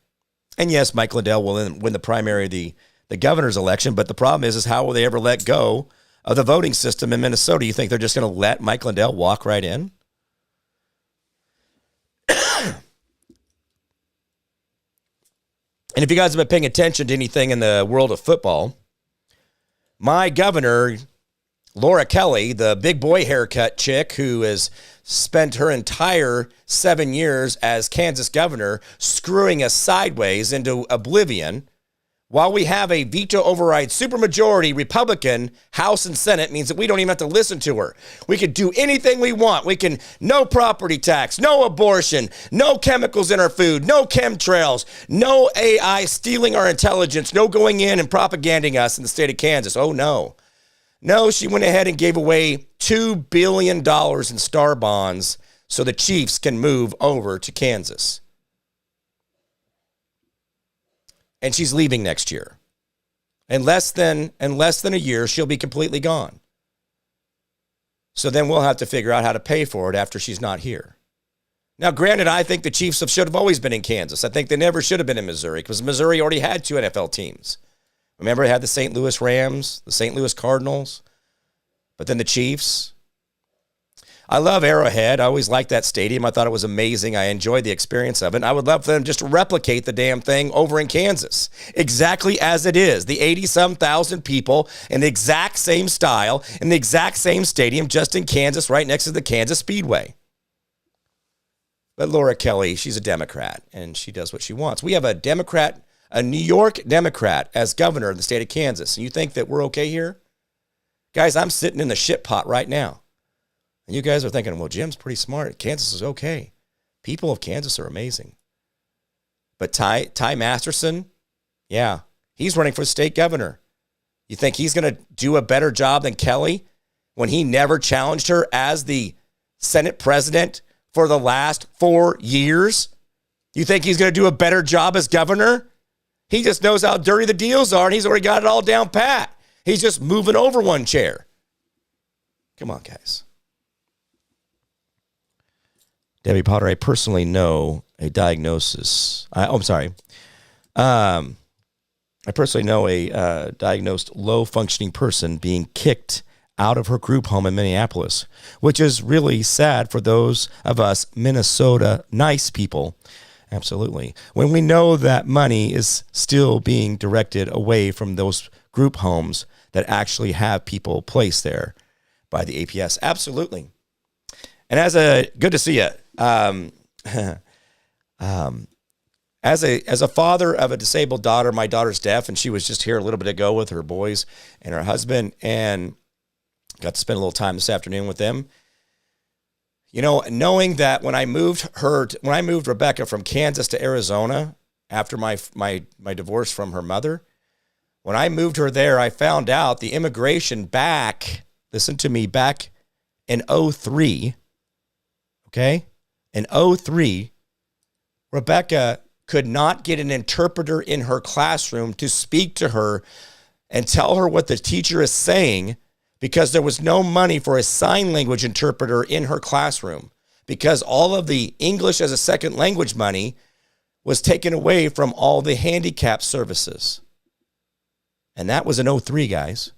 And yes, Mike Lindell will win the primary of the governor's election, but the problem is how will they ever let go of the voting system in Minnesota? You think they're just going to let Mike Lindell walk right in? And if you guys have been paying attention to anything in the world of football, my governor, Laura Kelly, the big boy haircut chick who has spent her entire 7 years as Kansas governor screwing us sideways into oblivion, while we have a veto override supermajority Republican House and Senate, means that we don't even have to listen to her. We can do anything we want. We can, no property tax, no abortion, no chemicals in our food, no chemtrails, no AI stealing our intelligence, no going in and propaganding us in the state of Kansas. Oh, no. No, she went ahead and gave away $2 billion in star bonds so the Chiefs can move over to Kansas. And she's leaving next year. In less than a year, she'll be completely gone. So then we'll have to figure out how to pay for it after she's not here. Now, granted, I think the Chiefs should have always been in Kansas. I think they never should have been in Missouri because Missouri already had 2 NFL teams. Remember, it had the St. Louis Rams, the St. Louis Cardinals, but then the Chiefs. I love Arrowhead. I always liked that stadium. I thought it was amazing. I enjoyed the experience of it. And I would love for them just to replicate the damn thing over in Kansas, exactly as it is. The 80-some thousand people in the exact same style, in the exact same stadium, just in Kansas, right next to the Kansas Speedway. But Laura Kelly, she's a Democrat, and she does what she wants. We have a Democrat, a New York Democrat, as governor of the state of Kansas. And you think that we're okay here? Guys, I'm sitting in the shit pot right now. And you guys are thinking, well, Jim's pretty smart. Kansas is okay. People of Kansas are amazing. But Ty Masterson, yeah, he's running for state governor. You think he's going to do a better job than Kelly when he never challenged her as the Senate president for the last 4 years? You think he's going to do a better job as governor? He just knows how dirty the deals are, and he's already got it all down pat. He's just moving over one chair. Come on, guys. Debbie Potter, I personally know a diagnosis. I personally know a diagnosed low-functioning person being kicked out of her group home in Minneapolis, which is really sad for those of us Minnesota nice people. Absolutely. When we know that money is still being directed away from those group homes that actually have people placed there by the APS. Absolutely. And good to see you. As a father of a disabled daughter, my daughter's deaf, and she was just here a little bit ago with her boys and her husband, and got to spend a little time this afternoon with them. You know, knowing that when I moved Rebecca from Kansas to Arizona after my divorce from her mother, when I moved her there, I found out the immigration back in 2003, okay? In 2003, Rebecca could not get an interpreter in her classroom to speak to her and tell her what the teacher is saying, because there was no money for a sign language interpreter in her classroom, because all of the English as a second language money was taken away from all the handicap services. And that was in 2003, guys.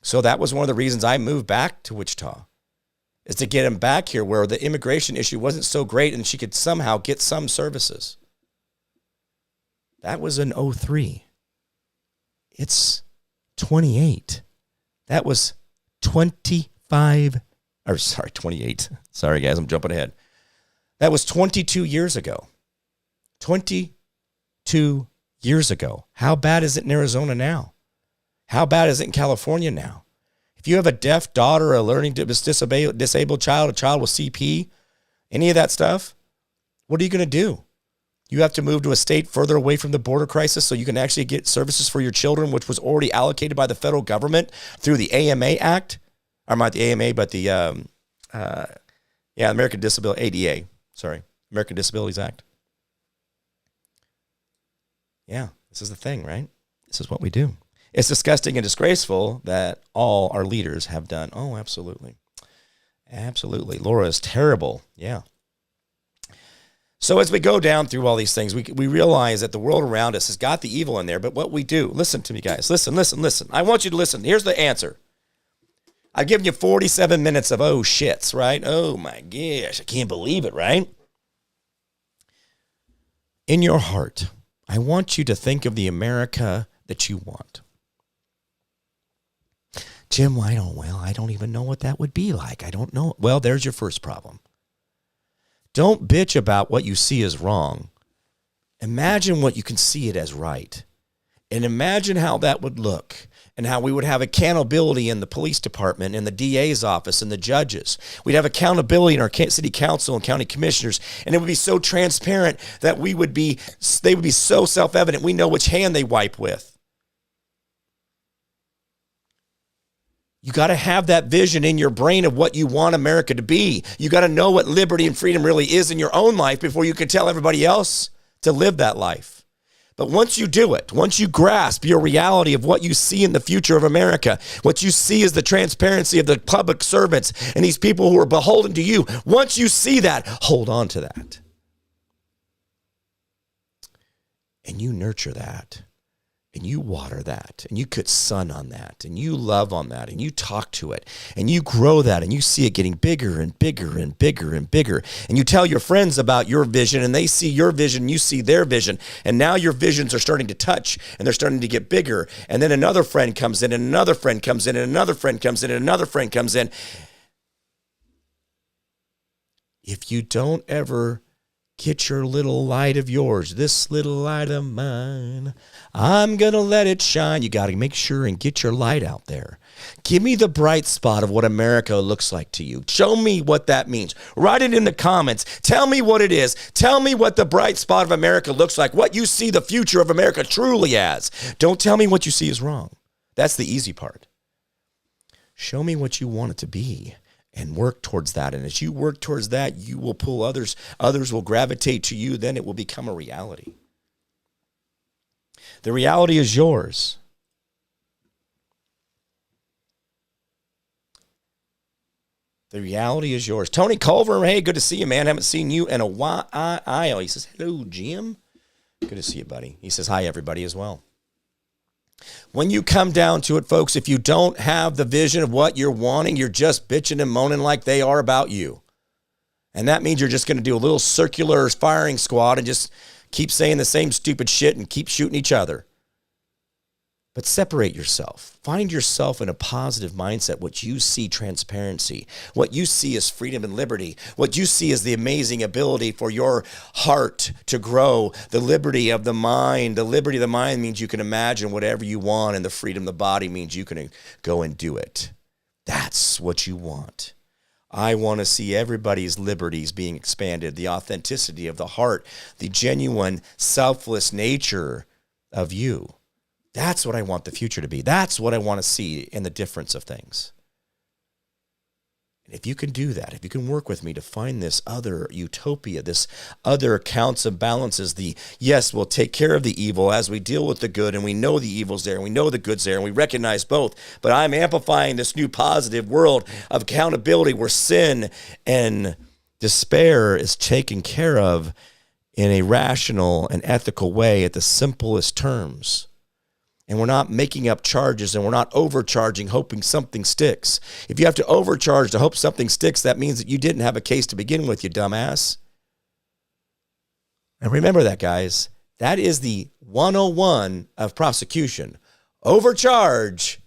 So that was one of the reasons I moved back to Wichita, is to get him back here where the immigration issue wasn't so great and she could somehow get some services. That was in 2003. It's 28. That was 28. Sorry, guys, I'm jumping ahead. That was 22 years ago. 22 years ago. How bad is it in Arizona now? How bad is it in California now? If you have a deaf daughter, a learning disabled child, a child with CP, any of that stuff, what are you going to do? You have to move to a state further away from the border crisis so you can actually get services for your children, which was already allocated by the federal government through the AMA Act. Or not the AMA, but the American Disability, ADA, sorry, American Disabilities Act. Yeah, this is the thing, right? This is what we do. It's disgusting and disgraceful that all our leaders have done. Oh, absolutely. Absolutely. Laura is terrible. Yeah. So as we go down through all these things, we realize that the world around us has got the evil in there. But what we do, listen to me, guys. Listen. I want you to listen. Here's the answer. I've given you 47 minutes of oh shits, right? Oh my gosh, I can't believe it, right? In your heart, I want you to think of the America that you want. Jim, I don't even know what that would be like. I don't know. Well, there's your first problem. Don't bitch about what you see as wrong. Imagine what you can see it as right. And imagine how that would look, and how we would have accountability in the police department, in the DA's office, and the judges. We'd have accountability in our city council and county commissioners, and it would be so transparent that they would be so self-evident. We know which hand they wipe with. You got to have that vision in your brain of what you want America to be. You got to know what liberty and freedom really is in your own life before you can tell everybody else to live that life. But once you do it, once you grasp your reality of what you see in the future of America, what you see is the transparency of the public servants and these people who are beholden to you, once you see that, hold on to that. And you nurture that. And you water that, and you put sun on that, and you love on that, and you talk to it, and you grow that, and you see it getting bigger and bigger and bigger and bigger. And you tell your friends about your vision, and they see your vision, you see their vision. And now your visions are starting to touch, and they're starting to get bigger. And then another friend comes in, and another friend comes in, and another friend comes in, and another friend comes in. If you don't ever get your little light of yours, this little light of mine, I'm going to let it shine. You got to make sure and get your light out there. Give me the bright spot of what America looks like to you. Show me what that means. Write it in the comments. Tell me what it is. Tell me what the bright spot of America looks like, what you see the future of America truly as. Don't tell me what you see is wrong. That's the easy part. Show me what you want it to be. And work towards that. And as you work towards that, you will pull others. Others will gravitate to you. Then it will become a reality. The reality is yours. The reality is yours. Tony Culver, hey, good to see you, man. Haven't seen you in a while. He says, hello, Jim. Good to see you, buddy. He says, hi, everybody, as well. When you come down to it, folks, if you don't have the vision of what you're wanting, you're just bitching and moaning like they are about you. And that means you're just going to do a little circular firing squad and just keep saying the same stupid shit and keep shooting each other. But separate yourself. Find yourself in a positive mindset. What you see, transparency. What you see is freedom and liberty. What you see is the amazing ability for your heart to grow. The liberty of the mind. The liberty of the mind means you can imagine whatever you want, and the freedom of the body means you can go and do it. That's what you want. I want to see everybody's liberties being expanded, the authenticity of the heart, the genuine, selfless nature of you. That's what I want the future to be. That's what I want to see in the difference of things. And if you can do that, if you can work with me to find this other utopia, this other counts and balances, yes, we'll take care of the evil as we deal with the good, and we know the evil's there, and we know the good's there, and we recognize both. But I'm amplifying this new positive world of accountability where sin and despair is taken care of in a rational and ethical way at the simplest terms. And we're not making up charges, and we're not overcharging, hoping something sticks. If you have to overcharge to hope something sticks, that means that you didn't have a case to begin with, you dumbass. And remember that, guys. That is the 101 of prosecution. Overcharge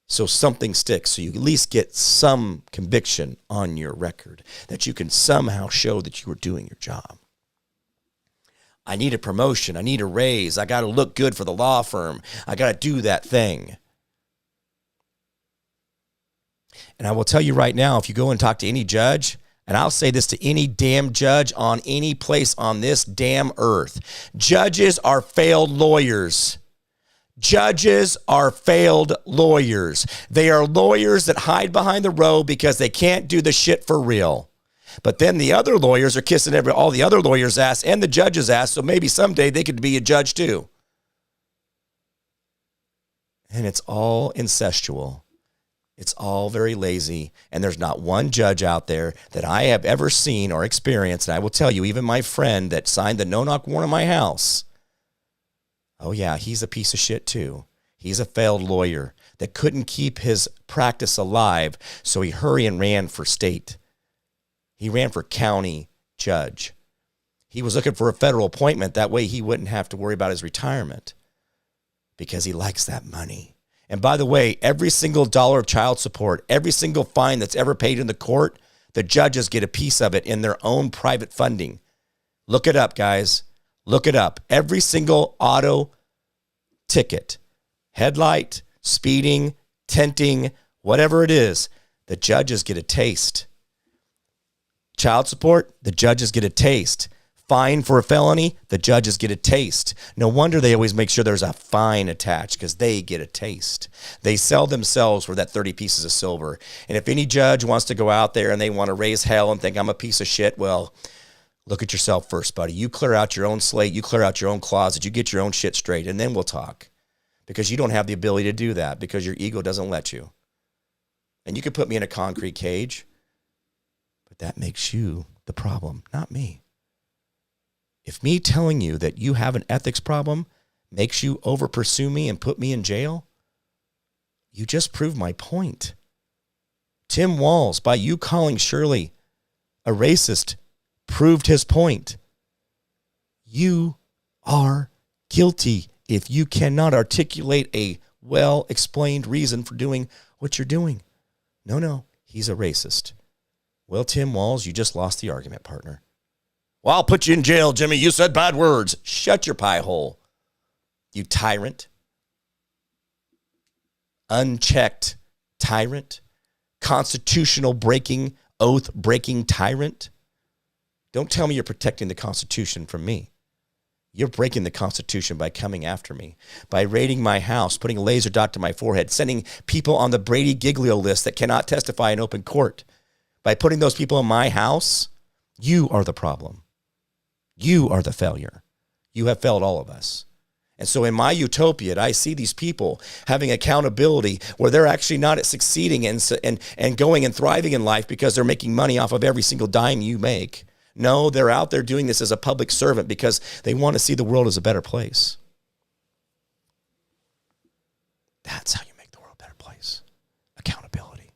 so something sticks, so you at least get some conviction on your record, that you can somehow show that you were doing your job. I need a promotion. I need a raise. I got to look good for the law firm. I got to do that thing. And I will tell you right now, if you go and talk to any judge, and I'll say this to any damn judge on any place on this damn earth, judges are failed lawyers. Judges are failed lawyers. They are lawyers that hide behind the row because they can't do the shit for real. But then the other lawyers are kissing all the other lawyers' ass and the judge's ass, so maybe someday they could be a judge too. And it's all incestual. It's all very lazy, and there's not one judge out there that I have ever seen or experienced, and I will tell you, even my friend that signed the no-knock warrant on my house, oh yeah, he's a piece of shit too. He's a failed lawyer that couldn't keep his practice alive, so he hurried and ran for state. He ran for county judge. He was looking for a federal appointment. That way he wouldn't have to worry about his retirement because he likes that money. And by the way, every single dollar of child support, every single fine that's ever paid in the court, the judges get a piece of it in their own private funding. Look it up, guys. Look it up. Every single auto ticket, headlight, speeding, tinting, whatever it is, the judges get a taste. Child support, the judges get a taste. Fine for a felony, the judges get a taste. No wonder they always make sure there's a fine attached because they get a taste. They sell themselves for that 30 pieces of silver. And if any judge wants to go out there and they want to raise hell and think I'm a piece of shit, well, look at yourself first, buddy. You clear out your own slate. You clear out your own closet. You get your own shit straight, and then we'll talk. Because you don't have the ability to do that because your ego doesn't let you. And you can put me in a concrete cage, but that makes you the problem, not me. If me telling you that you have an ethics problem makes you over-pursue me and put me in jail, you just proved my point. Tim Walz, by you calling Shirley a racist, proved his point. You are guilty if you cannot articulate a well-explained reason for doing what you're doing. No, he's a racist. Well, Tim Walz, you just lost the argument, partner. Well, I'll put you in jail, Jimmy. You said bad words. Shut your pie hole, you tyrant. Unchecked tyrant. Constitutional breaking, oath breaking tyrant. Don't tell me you're protecting the Constitution from me. You're breaking the Constitution by coming after me, by raiding my house, putting a laser dot to my forehead, sending people on the Brady Giglio list that cannot testify in open court. By putting those people in my house, you are the problem. You are the failure. You have failed all of us. And so in my utopia, I see these people having accountability where they're actually not succeeding and going and thriving in life because they're making money off of every single dime you make. No, they're out there doing this as a public servant because they want to see the world as a better place. That's how you make the world a better place. Accountability.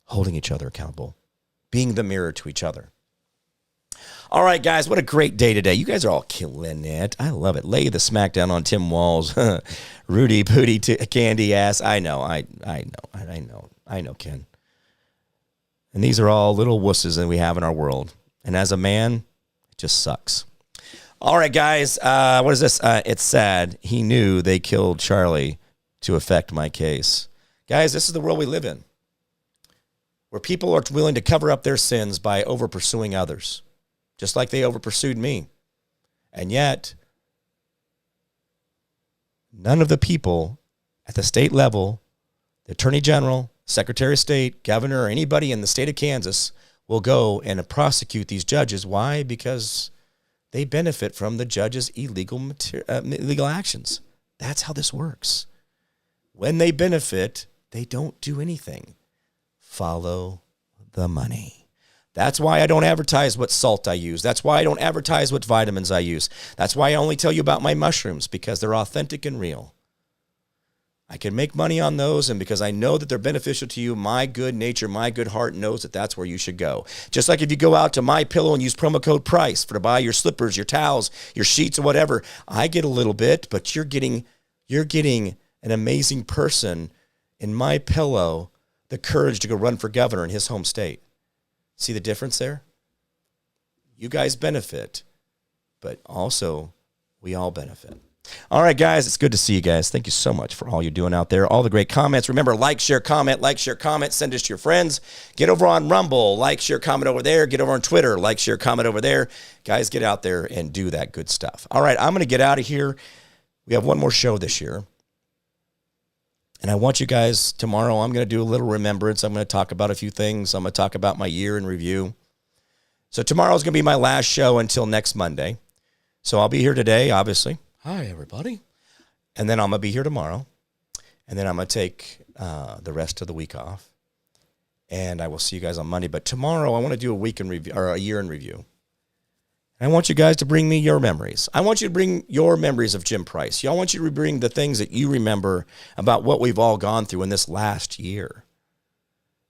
Holding each other accountable. Being the mirror to each other. All right, guys, what a great day today. You guys are all killing it. I love it. Lay the smackdown on Tim Walls. Rudy Pooty Candy Ass. I know, Ken. And these are all little wusses that we have in our world. And as a man, it just sucks. All right, guys, what is this? It's sad. He knew they killed Charlie to affect my case. Guys, this is the world we live in, where people are willing to cover up their sins by over-pursuing others, just like they over-pursued me. And yet, none of the people at the state level, the Attorney General, Secretary of State, Governor, or anybody in the state of Kansas will go and prosecute these judges. Why? Because they benefit from the judge's illegal actions. That's how this works. When they benefit, they don't do anything. Follow the money. That's why I don't advertise what salt I use. That's why I don't advertise what vitamins I use. That's why I only tell you about my mushrooms, because they're authentic and real. I can make money on those, and because I know that they're beneficial to you, my good nature, my good heart knows that that's where you should go. Just like if you go out to My Pillow and use promo code PRICE to buy your slippers, your towels, your sheets, or whatever, I get a little bit, but you're getting an amazing person in My Pillow the courage to go run for governor in his home state. See the difference there? You guys benefit, but also we all benefit. All right, guys, it's good to see you guys. Thank you so much for all you're doing out there. All the great comments. Remember, like, share, comment, send us to your friends. Get over on Rumble, like, share, comment over there. Get over on Twitter, like, share, comment over there. Guys, get out there and do that good stuff. All right, I'm going to get out of here. We have one more show this year. And I want you guys, tomorrow I'm going to do a little remembrance. I'm going to talk about a few things. I'm going to talk about my year in review. So tomorrow's going to be my last show until next Monday. So I'll be here today, obviously. Hi, everybody. And then I'm going to be here tomorrow. And then I'm going to take the rest of the week off. And I will see you guys on Monday. But tomorrow I want to do a week in review, or a year in review. And I want you guys to bring me your memories. I want you to bring your memories of Jim Price. I want you to bring the things that you remember about what we've all gone through in this last year,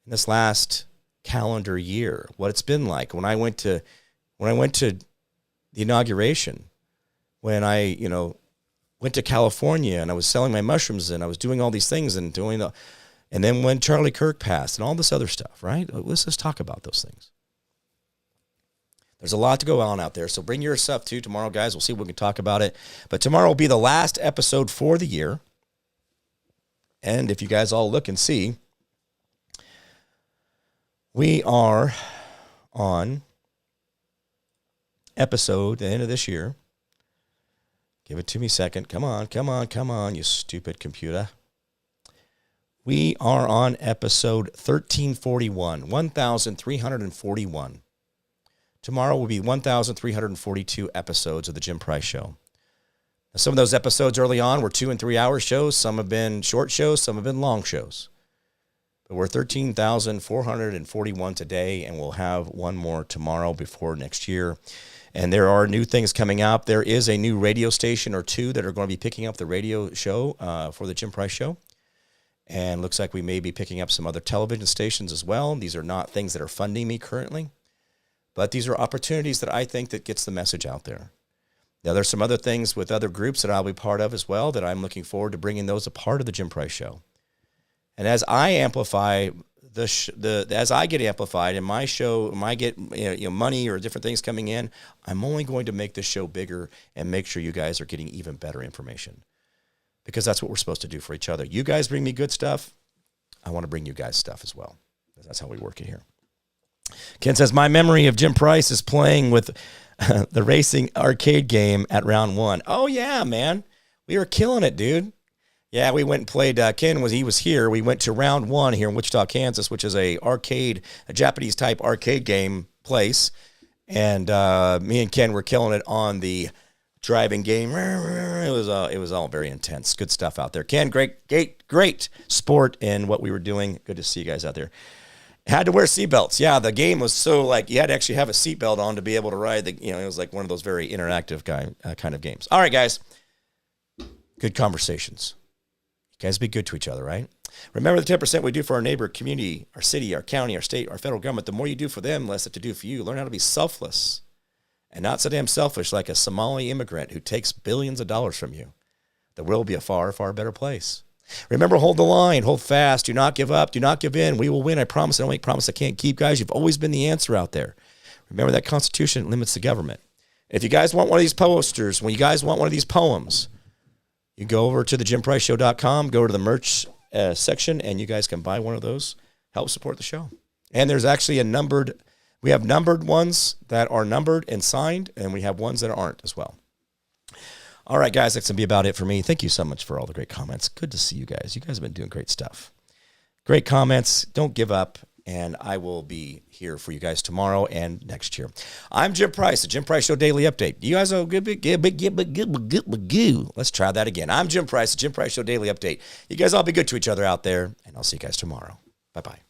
in this last calendar year, what it's been like. When I went to the inauguration, when I, went to California and I was selling my mushrooms and I was doing all these things and then when Charlie Kirk passed and all this other stuff, right? Let's just talk about those things. There's a lot to go on out there, so bring your stuff too tomorrow, guys. We'll see if we can talk about it. But tomorrow will be the last episode for the year. And if you guys all look and see, we are on episode, the end of this year. Give it to me a second. Come on, you stupid computer. We are on episode 1341, 1341. Tomorrow will be 1,342 episodes of The Jim Price Show. Now, some of those episodes early on were 2 and 3 hour shows. Some have been short shows. Some have been long shows. But we're 13,441 today, and we'll have one more tomorrow before next year. And there are new things coming out. There is a new radio station or two that are going to be picking up the radio show for The Jim Price Show. And looks like we may be picking up some other television stations as well. These are not things that are funding me currently. But these are opportunities that I think that gets the message out there. Now, there's some other things with other groups that I'll be part of as well that I'm looking forward to bringing those a part of the Jim Price Show. And as I amplify as I get amplified in my show, I get money or different things coming in, I'm only going to make this show bigger and make sure you guys are getting even better information, because that's what we're supposed to do for each other. You guys bring me good stuff. I want to bring you guys stuff as well. That's how we work it here. Ken says, my memory of Jim Price is playing with the racing arcade game at round 1. Oh, yeah, man. We were killing it, dude. Yeah, we went and played. He was here. We went to round 1 here in Wichita, Kansas, which is a Japanese-type arcade game place. And me and Ken were killing it on the driving game. It was all very intense. Good stuff out there. Ken, great sport in what we were doing. Good to see you guys out there. Had to wear seatbelts. Yeah, the game was so you had to actually have a seatbelt on to be able to ride. It was like one of those very interactive kind of games. All right, guys. Good conversations. You guys be good to each other, right? Remember the 10% we do for our neighbor, community, our city, our county, our state, our federal government. The more you do for them, less have to do for you. Learn how to be selfless and not so damn selfish like a Somali immigrant who takes billions of dollars from you. The world will be a far, far better place. Remember, hold the line, hold fast, do not give up, do not give in. We will win, I promise. I don't make promise I can't keep, guys. You've always been the answer out there. Remember that Constitution limits the government. If you guys want one of these posters, when you guys want one of these poems, you go over to the JimPriceShow.com, go to the merch section, and you guys can buy one of those. Help support the show. And there's actually we have numbered ones that are numbered and signed, and we have ones that aren't as well. All right, guys, that's going to be about it for me. Thank you so much for all the great comments. Good to see you guys. You guys have been doing great stuff. Great comments. Don't give up, and I will be here for you guys tomorrow and next year. I'm Jim Price, the Jim Price Show Daily Update. You guys are good. Let's try that again. I'm Jim Price, the Jim Price Show Daily Update. You guys all be good to each other out there, and I'll see you guys tomorrow. Bye-bye.